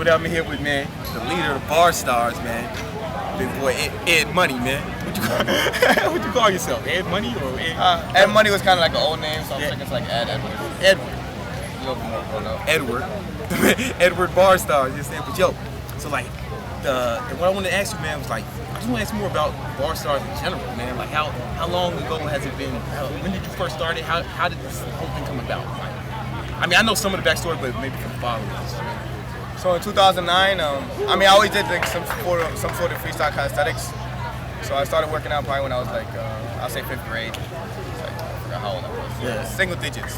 up? I'm here with, man, the leader of the Barstarzz, man. Big boy Ed Money, man. What you call yourself? Ed Money or Ed? Ed Money was kind of like an old name, so I'm thinking it's like Edward. Edward Barstarzz, you understand? But yo, so like, what I wanted to ask you, man, was like, I just want to ask you more about Barstarzz in general, man. Like, how long ago has it been? When did you first start it? How did this whole thing come about? Like, I mean, I know some of the backstory, but maybe for the followers. So in 2009, I mean, I always did like some sort of freestyle calisthenics. So I started working out probably when I was like, I'll say 5th grade. I forgot how old I was. Yeah. Single digits.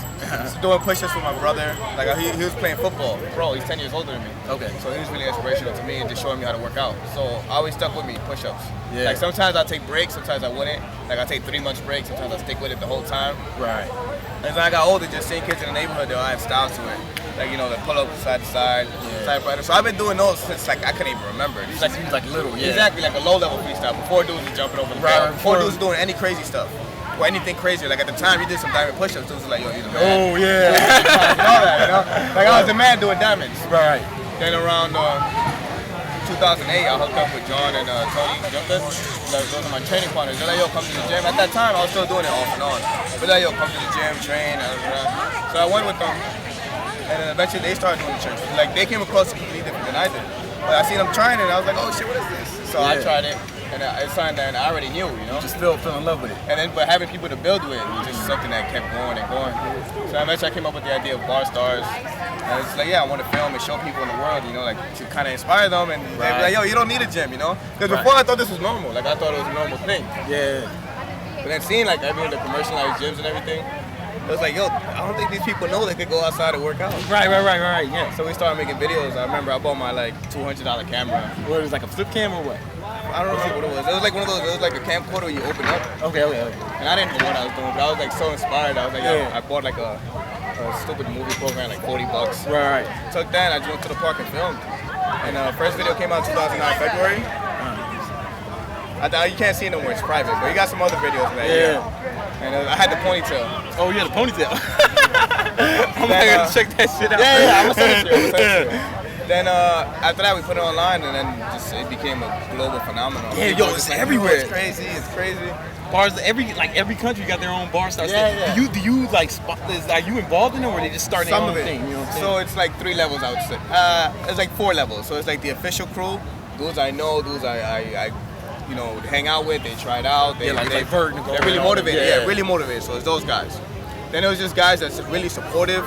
So doing push-ups with my brother. Like he was playing football. Bro, he's 10 years older than me. Okay. So he was really inspirational to me and just showing me how to work out. So I always stuck with me, push-ups. Yeah. Like sometimes I'll take breaks, sometimes I wouldn't. Like I'll take 3 months break, sometimes I'll stick with it the whole time. Right. As I got older, just seeing kids in the neighborhood, they'll have styles to it. Like, you know, the pull-up side to side, side fighter. So I've been doing those since like I couldn't even remember. It's like little, yeah. Exactly, like a low-level freestyle. Before dudes were jumping over the bar. Before dudes were doing any crazy stuff. Or anything crazy. Like at the time, you did some diamond push-ups. Dudes were like, yo, you're the man. Oh, yeah. You know? Like I was the man doing diamonds. Right. Then around 2008, I hooked up with John and Tony Jumpers. Those are my training partners. They're like, yo, come to the gym. At that time, I was still doing it off and on. But they're like, yo, come to the gym, train. So I went with them. And then eventually they started doing the church. Like they came across completely different than I did. But I seen them trying it and I was like, oh shit, what is this? So I tried it and it's something that I already knew, you know? You just fell in love with it. And then, but having people to build with was just something that kept going and going. So eventually I came up with the idea of Barstarzz. And it's like, yeah, I want to film and show people in the world, you know, like to kind of inspire them and they'd be like, yo, you don't need a gym, you know? Because before I thought this was normal. Like I thought it was a normal thing. Yeah. But then seeing like everyone, the commercialized gyms and everything, it was like, yo, I don't think these people know they could go outside and work out. Right, yeah. So we started making videos. I remember I bought my like $200 camera. What, it was like a flip cam or what? I don't know what it was. It was like one of those, it was like a camcorder you open up. Okay. And I didn't know what I was doing, but I was like so inspired. I was like, yo, I bought like a stupid movie program, like $40. Right. Took that and I just went to the park and filmed. And first video came out 2009 February. You can't see it no more, it's private, but you got some other videos that year. And I had the ponytail. Oh, you had a ponytail. I'm gonna check that shit out. Yeah, I'm gonna send it to you. Then after that, we put it online, and then just it became a global phenomenon. Yeah, yo, it's everywhere. It's crazy. Bars, every country got their own Barstarzz. Yeah. Do you like are you involved in it, or they just start their own thing? You know what I'm saying? So it's like 3 levels, I would say. It's like 4 levels. So it's like the official crew, those I know, those I you know, hang out with, they try it out. They're really motivated. Yeah, really motivated. So it's those guys. Then it was just guys that's really supportive,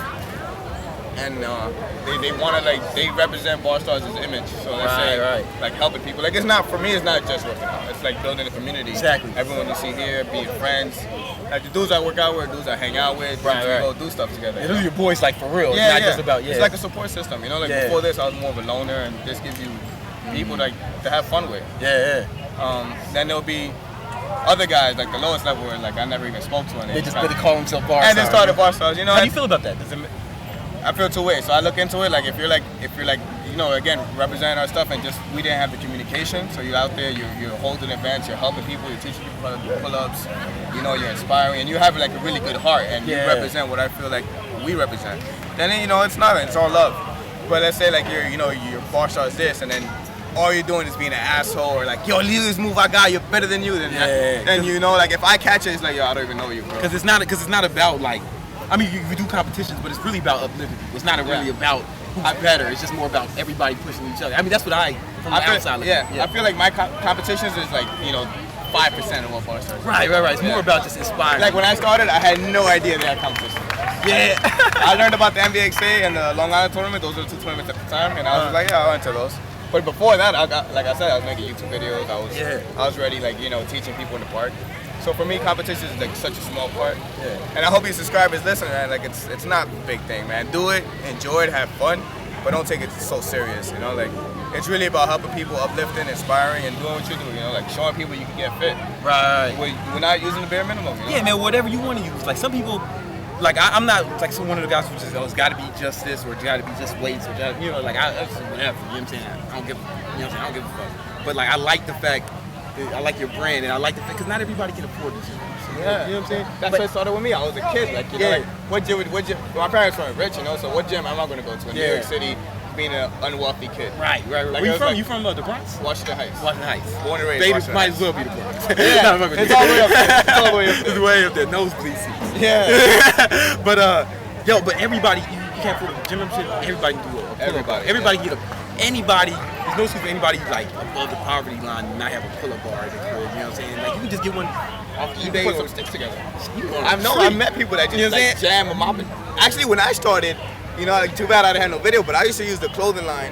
and they want to like they represent Barstarzz' image. So let's say like helping people. Like it's not for me. It's not just working out. It's like building a community. Exactly. Everyone you see here, being friends. Like the dudes I work out with, dudes I hang out with. We go do stuff together. Yeah, those are your boys, like for real. Yeah, it's not just about It's like a support system. You know, like before this, I was more of a loner, and this gives you people like to have fun with. Yeah. Then there'll be other guys like the lowest level where like I never even spoke to, and they just really call themselves Barstarzz. And they started Barstarzz. You know, how do you feel about that? I feel 2 ways. So I look into it like if you're like you know, again, representing our stuff and just we didn't have the communication. So you're out there, you're holding events, you're helping people, you're teaching people how to do pull-ups. You know, you're inspiring, and you have like a really good heart, and you represent what I feel like we represent. Then you know, it's all love. But let's say like you're Barstarzz this, and then all you're doing is being an asshole or like, yo, leave this move I got, you're better than you. Then you know, like if I catch it, it's like, yo, I don't even know you, bro. Because it's not about like, I mean, you do competitions, but it's really about uplifting people. It's not really about who's better. It's just more about everybody pushing each other. I mean, that's what from the outside. I feel like my competitions is like, you know, 5% of what Barstarzz is. Right. It's more about just inspiring. Like when I started, I had no idea they had competitions. Yeah. I learned about the NBXA and the Long Island tournament. Those were the 2 tournaments at the time, and I was like, yeah, I went to those. But before that, like I said, I was making YouTube videos. I was already like, you know, teaching people in the park. So for me, competition is like such a small part. Yeah. And I hope you subscribers listen, man. Like it's not a big thing, man. Do it, enjoy it, have fun, but don't take it so serious. You know, like it's really about helping people, uplifting, inspiring, and doing what you do. You know, like showing people you can get fit. Right. We're not using the bare minimum. You know? Yeah, man. Whatever you want to use. Like some people. Like I'm not like one of the guys who just it's got to be just this or it's got to be just weights or just, you know, like I just whatever. You know what I'm saying? I don't give a fuck. But like I like the fact that I like your brand and I like the fact because not everybody can afford this. You know what I'm saying? That's what started with me. I was a kid. Like you know, like what gym? My parents weren't rich, you know. So what gym am I going to go to in New York City? being an unwealthy kid. Right. Like, Where you from? You from the Bronx? Washington Heights. Washington Heights. Born and raised. Baby Washington might Heights. as well be the Bronx. Yeah, it's all the way up there. It's all the way up It's there. way up there. Nosebleed seats. Yeah. But but everybody, you can't afford a gym membership. Everybody can do a pull-up bar. Everybody can get anybody. There's no excuse for anybody like above the poverty line and not have a pull-up bar in the crib. You know what I'm saying? Like you can just get one off eBay Put or some sticks together. I I've met people that just like jam them up. Actually, when I started, you know, like, too bad I didn't have no video, but I used to use the clothing line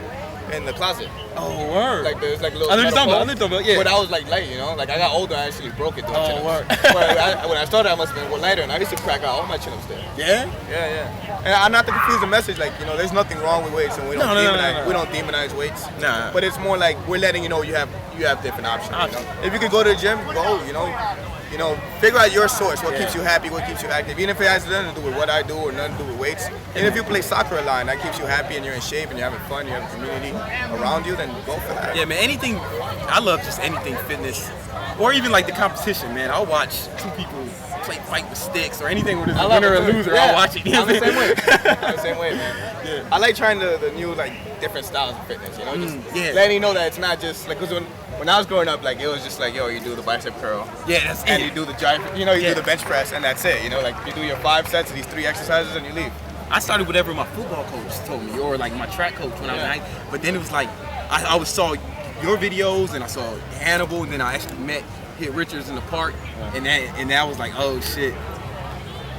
in the closet. Oh, word. Like there's like a little. I know what you're talking about. Yeah. But I was like late, you know. Like I got older, I actually broke it doing chin-ups. word. But when I started, I must have been later, and I used to crack out all my chin-ups there. Yeah. Yeah. And I'm not to confuse the message. Like, you know, there's nothing wrong with weights, and we don't demonize weights. Nah. But it's more like we're letting you know you have different options. You know? If you could go to the gym, go. You know, figure out your source. What keeps you happy? What keeps you active? Even if it has nothing to do with what I do or nothing to do with weights. And if you play soccer a lot, and that keeps you happy and you're in shape and you're having fun, you have a community around you, then go for that. Yeah, man. Anything. I love just anything fitness, or even like the competition, man. I'll watch two people fight with sticks or anything where there's a winner or loser. I'll watch it. You know I'm the same way. I'm the same way, man. Yeah. I like trying the new like different styles of fitness. You know, just letting you know that it's not just like because when I was growing up, like it was just like, yo, you do the bicep curl. Yeah, that's and it. you do the giant, you do the bench press, and that's it. You know, like you do your 5 sets of these 3 exercises, and you leave. I started whatever my football coach told me, or like my track coach when I was 9. But then it was like I saw your videos, and I saw Hannibal, and then I actually met Hit Richards in the park, and that was like, oh shit,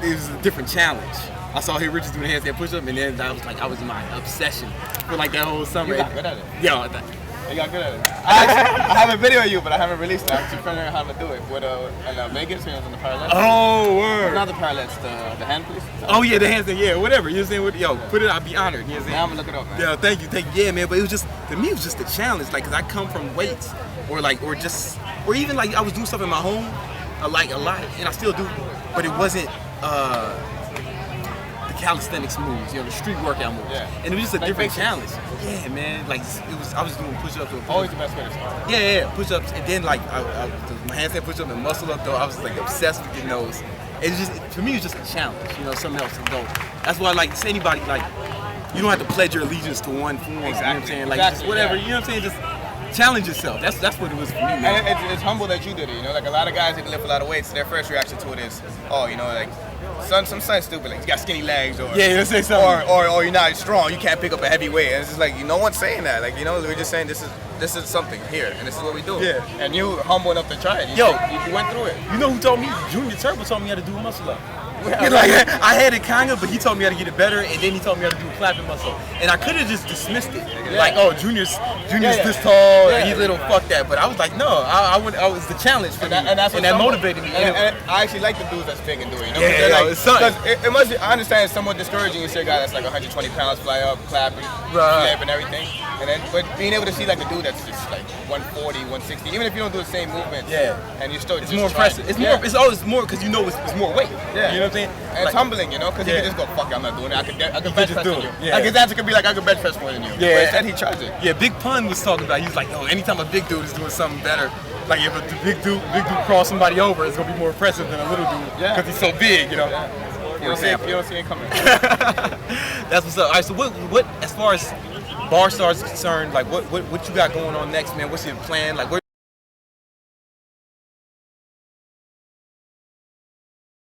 it was a different challenge. I saw Hit Richards doing a handstand push-up, and then I was like, I was in my obsession for like that whole summer. You got good at it. Yeah. You got good at it. I have a video of you, but I haven't released it. I'm actually figuring out how to do it. With in Vegas, when I was in the parallels. Oh, word. Not the parallels, the hand police. Oh yeah, the handstand, yeah, whatever. You know what I'm saying? Yo, put it, I'd be honored. You know what I'm saying? Now I'm gonna look it up, man. Yeah, thank you. Yeah, man, but it was just, to me, it was just a challenge. Like, cause I come from weights, or even like I was doing stuff in my home, like a lot, and I still do, but it wasn't the calisthenics moves, the street workout moves. Yeah. And it was just a like different basics. challenge. Yeah, man. Like I was doing push-ups. Always the best way to start. Yeah, push-ups, and then like my handstand push-up and muscle up though. I was like obsessed with getting those. It's just, for me, it's just a challenge, something else to go. That's why I like to say anybody, like, you don't have to pledge your allegiance to one form. Exactly. You know what I'm saying? Like, just whatever, you know what I'm saying? Just challenge yourself. That's what it was for me, man. And it's humble that you did it, like a lot of guys that lift a lot of weights, their first reaction to it is, like, something stupid, like you got skinny legs, or let's say something. Or you're not strong, you can't pick up a heavy weight. And it's just like, no one's saying that. Like, we're just saying this is something here, and this is what we do. Yeah. And you were humble enough to try it. You went through it. You know who told me? Junior Turbo told me how to do a muscle up. Like, I had it kind of, but he told me how to get it better, and then he told me how to do a clapping muscle. And I could have just dismissed it, like, oh, Junior's this tall, and he's little, fuck that. But I was like, no, I was the challenge for me, and that motivated me. And I actually like the dudes that's big and do it. Because it must be, I understand it's somewhat discouraging. You see a guy that's like 120 pounds, fly up, clapping, flip, and everything. But being able to see like a dude that's just like 140, 160, even if you don't do the same movement, and you still it's more impressive. It's always more because it's more weight. Yeah. You know what I'm saying? And it's humbling, because you can just go, fuck it, I'm not doing it. I could bench press than you. Yeah. Like his answer could be like, I could bench press more than you. Yeah. But instead he tries it. Yeah, Big Pun was talking about, he was like, anytime a big dude is doing something better, like if a big dude cross somebody over, it's gonna be more impressive than a little dude because he's so big, Yeah. You don't see it coming. That's what's up. All right, so what as far as Barstarzz is concerned, like what you got going on next, man? What's your plan? Like